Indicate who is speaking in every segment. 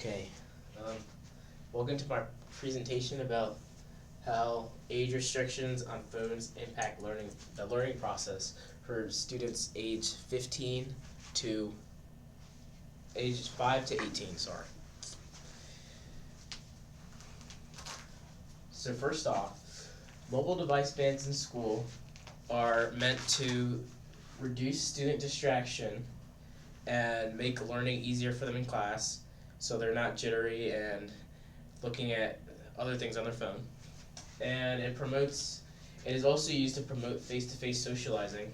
Speaker 1: Okay, um, welcome to my presentation about how age restrictions on phones impact the learning process for students age 15 to age 5 to 18, sorry. So first off, mobile device bans in school are meant to reduce student distraction and make learning easier for them in class so they're not jittery and looking at other things on their phone. And it is also used to promote face-to-face socializing,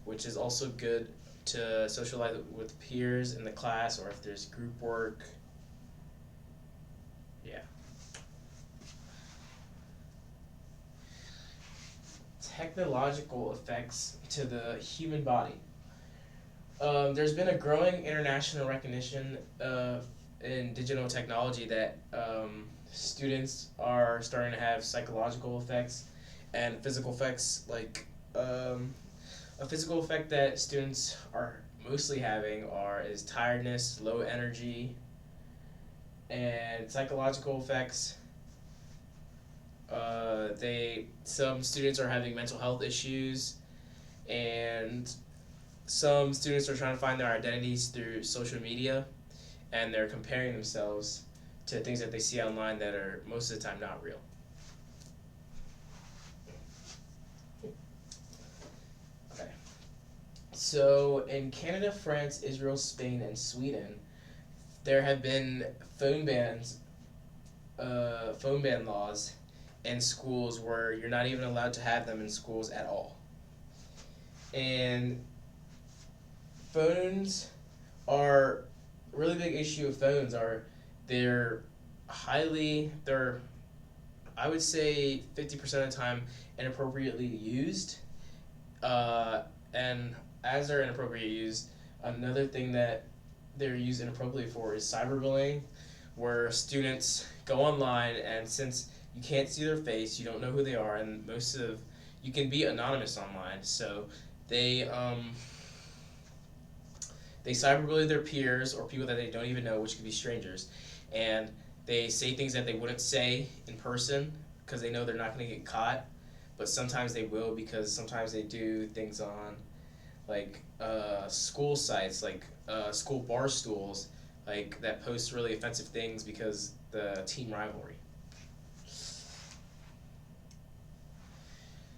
Speaker 1: which is also good to socialize with peers in the class or if there's group work. Yeah. Technological effects to the human body. There's been a growing international recognition in digital technology that students are starting to have psychological effects and physical effects. A physical effect that students are mostly having is tiredness, low energy, and psychological effects. Some students are having mental health issues, and some students are trying to find their identities through social media, and they're comparing themselves to things that they see online that are most of the time not real. Okay. So in Canada, France, Israel, Spain, and Sweden, there have been phone ban laws in schools where you're not even allowed to have them in schools at all. And phones are a really big issue of phones are they're I would say 50% of the time inappropriately used. And as they're inappropriately used, another thing that they're used inappropriately for is cyberbullying, where students go online and since you can't see their face, you don't know who they are, and you can be anonymous online, so they cyberbully their peers or people that they don't even know, which could be strangers, and they say things that they wouldn't say in person because they know they're not going to get caught, but sometimes they will because sometimes they do things on school sites, school bar stools, that post really offensive things because the team rivalry.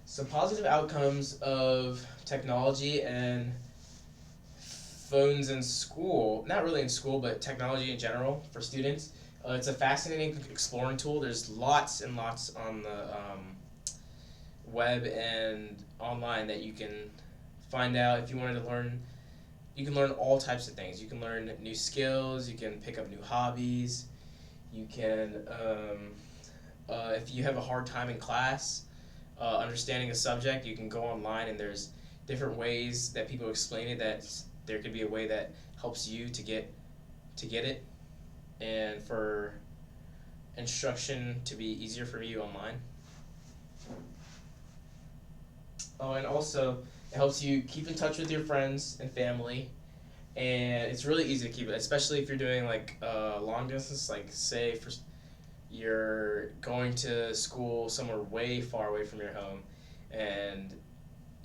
Speaker 1: Some positive outcomes of technology and phones in school, not really in school, but technology in general for students. It's a fascinating exploring tool. There's lots and lots on the web and online that you can find out if you wanted to learn. You can learn all types of things. You can learn new skills. You can pick up new hobbies. You can, if you have a hard time in class, understanding a subject, you can go online and there's different ways that people explain it that there could be a way that helps you to get it and for instruction to be easier for you online. Oh, and also it helps you keep in touch with your friends and family, and it's really easy to keep it, especially if you're doing long distance, say you're going to school somewhere way far away from your home, and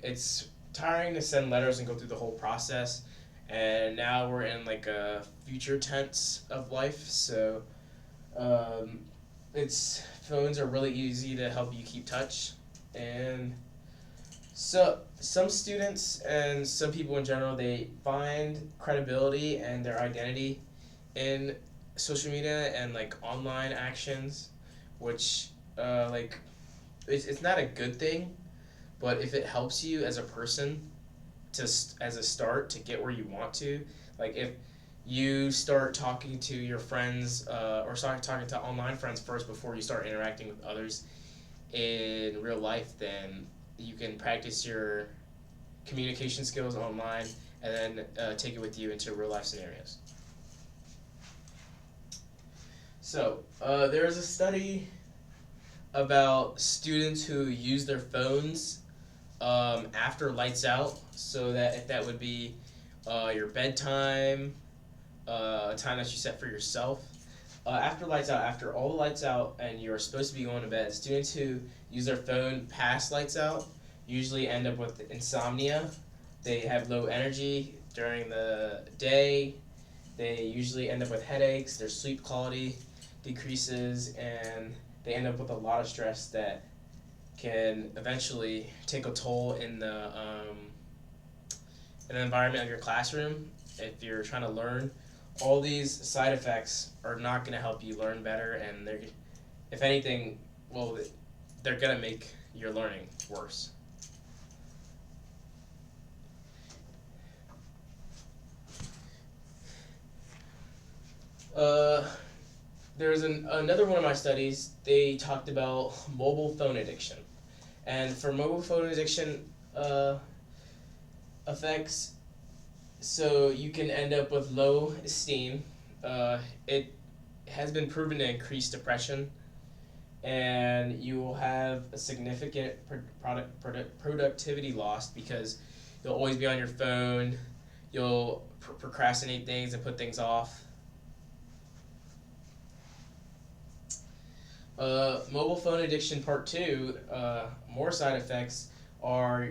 Speaker 1: it's tiring to send letters and go through the whole process. And now we're in a future tense of life, so phones are really easy to help you keep touch. And so some students and some people in general, they find credibility and their identity in social media and online actions, which it's not a good thing, but if it helps you as a person as a start to get where you want to, if you start talking to your friends or start talking to online friends first before you start interacting with others in real life, then you can practice your communication skills online and then take it with you into real life scenarios. So there is a study about students who use their phones after lights out, so that if that would be your bedtime, a time that you set for yourself, After lights out, after all the lights out and you're supposed to be going to bed, students who use their phone past lights out usually end up with insomnia. They have low energy during the day. They usually end up with headaches. Their sleep quality decreases, and they end up with a lot of stress that can eventually take a toll in the environment of your classroom. If you're trying to learn, all these side effects are not going to help you learn better, and they're, if anything, well, they're going to make your learning worse. There's another one of my studies. They talked about mobile phone addiction, and for mobile phone addiction effects, so you can end up with low esteem. It has been proven to increase depression, and you will have a significant productivity loss because you'll always be on your phone. You'll procrastinate things and put things off. Mobile phone addiction part 2, more side effects are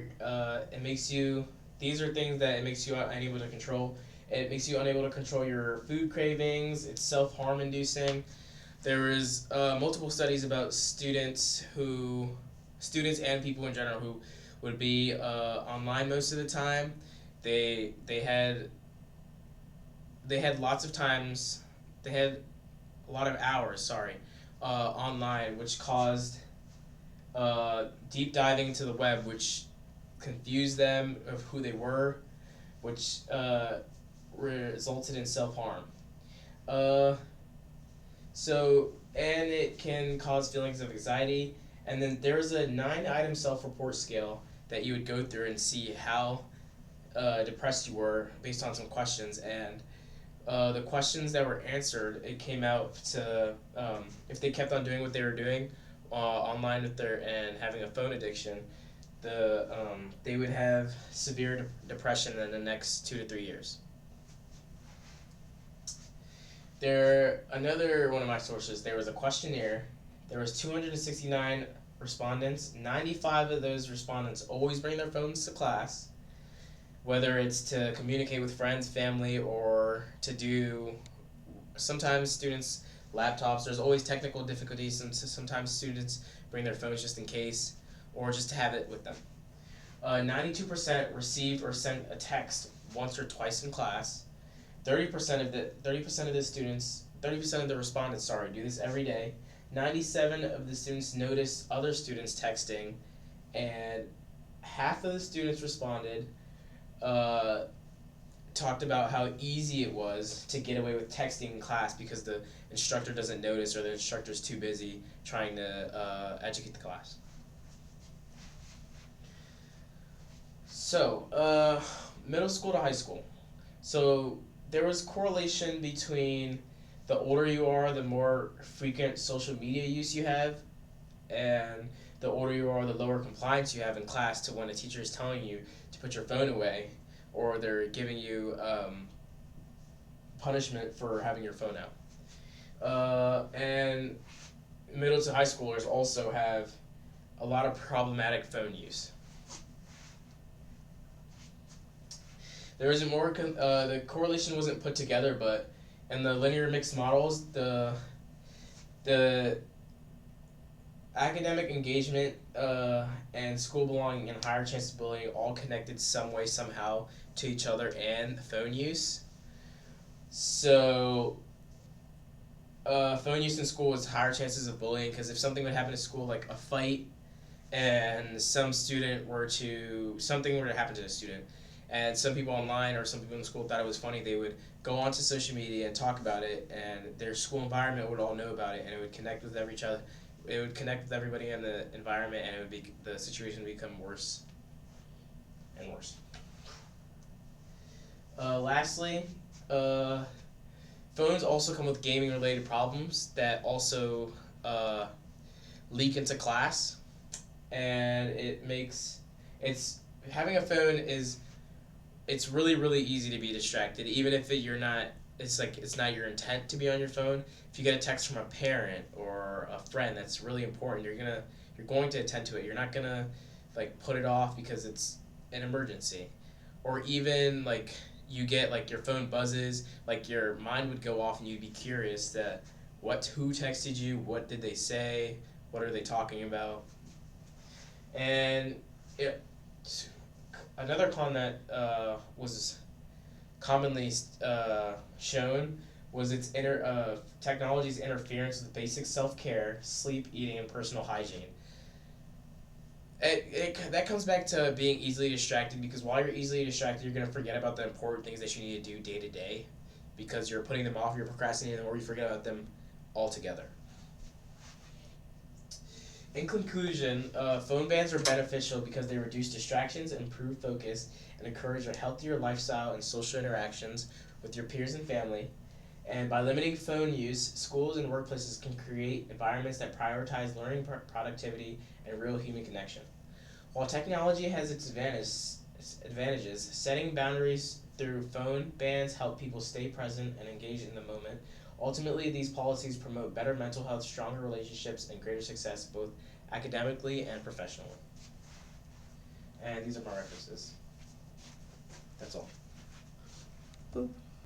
Speaker 1: it makes you, these are things that it makes you unable to control. It makes you unable to control your food cravings. It's self-harm inducing. There is multiple studies about students and people in general who would be online most of the time. They had lots of times, they had a lot of hours, online, which caused deep diving into the web, which confused them of who they were, which resulted in self-harm. And it can cause feelings of anxiety. And then there's a 9-item self-report scale that you would go through and see how depressed you were based on some questions. And the questions that were answered, it came out to if they kept on doing what they were doing online with and having a phone addiction, they would have severe depression in the next 2 to 3 years. Another one of my sources, there was a questionnaire. There was 269 respondents. 95 of those respondents always bring their phones to class, whether it's to communicate with friends, family, or to do, sometimes students' laptops. There's always technical difficulties, and sometimes students bring their phones just in case, or just to have it with them. 92% received or sent a text once or twice in class. 30% of the respondents, do this every day. 97 of the students noticed other students texting, and half of the students responded talked about how easy it was to get away with texting in class because the instructor doesn't notice or the instructor's too busy trying to educate the class. So, middle school to high school. So there was correlation between the older you are, the more frequent social media use you have, and the older you are, the lower compliance you have in class to when a teacher is telling you to put your phone away, or they're giving you punishment for having your phone out. And middle to high schoolers also have a lot of problematic phone use. There was the correlation wasn't put together, but in the linear mixed models, the academic engagement and school belonging and higher chance of bullying all connected some way, somehow to each other and phone use. So phone use in school was higher chances of bullying because if something would happen in school, like a fight, and something were to happen to a student, and some people online or some people in school thought it was funny, they would go onto social media and talk about it, and their school environment would all know about it, and it would connect with each other. It would connect with everybody in the environment, and the situation would become worse and worse. Lastly, phones also come with gaming-related problems that also leak into class, and having a phone it's really, really easy to be distracted, even if you're not it's not your intent to be on your phone. If you get a text from a parent or a friend that's really important, you're going to attend to it. You're not gonna like put it off because it's an emergency. Or even like you get like your phone buzzes, like your mind would go off and you'd be curious that who texted you, what did they say, what are they talking about, and it another con that was commonly shown was technology's interference with basic self-care, sleep, eating, and personal hygiene. That comes back to being easily distracted, because while you're easily distracted, you're going to forget about the important things that you need to do day to day because you're putting them off, you're procrastinating them, or you forget about them altogether. In conclusion, phone bans are beneficial because they reduce distractions, improve focus, and encourage a healthier lifestyle and social interactions with your peers and family. And by limiting phone use, schools and workplaces can create environments that prioritize learning, productivity, and real human connection. While technology has its advantages, setting boundaries through phone bans help people stay present and engage in the moment. Ultimately, these policies promote better mental health, stronger relationships, and greater success both academically and professionally. And these are my references. That's all.
Speaker 2: Boop.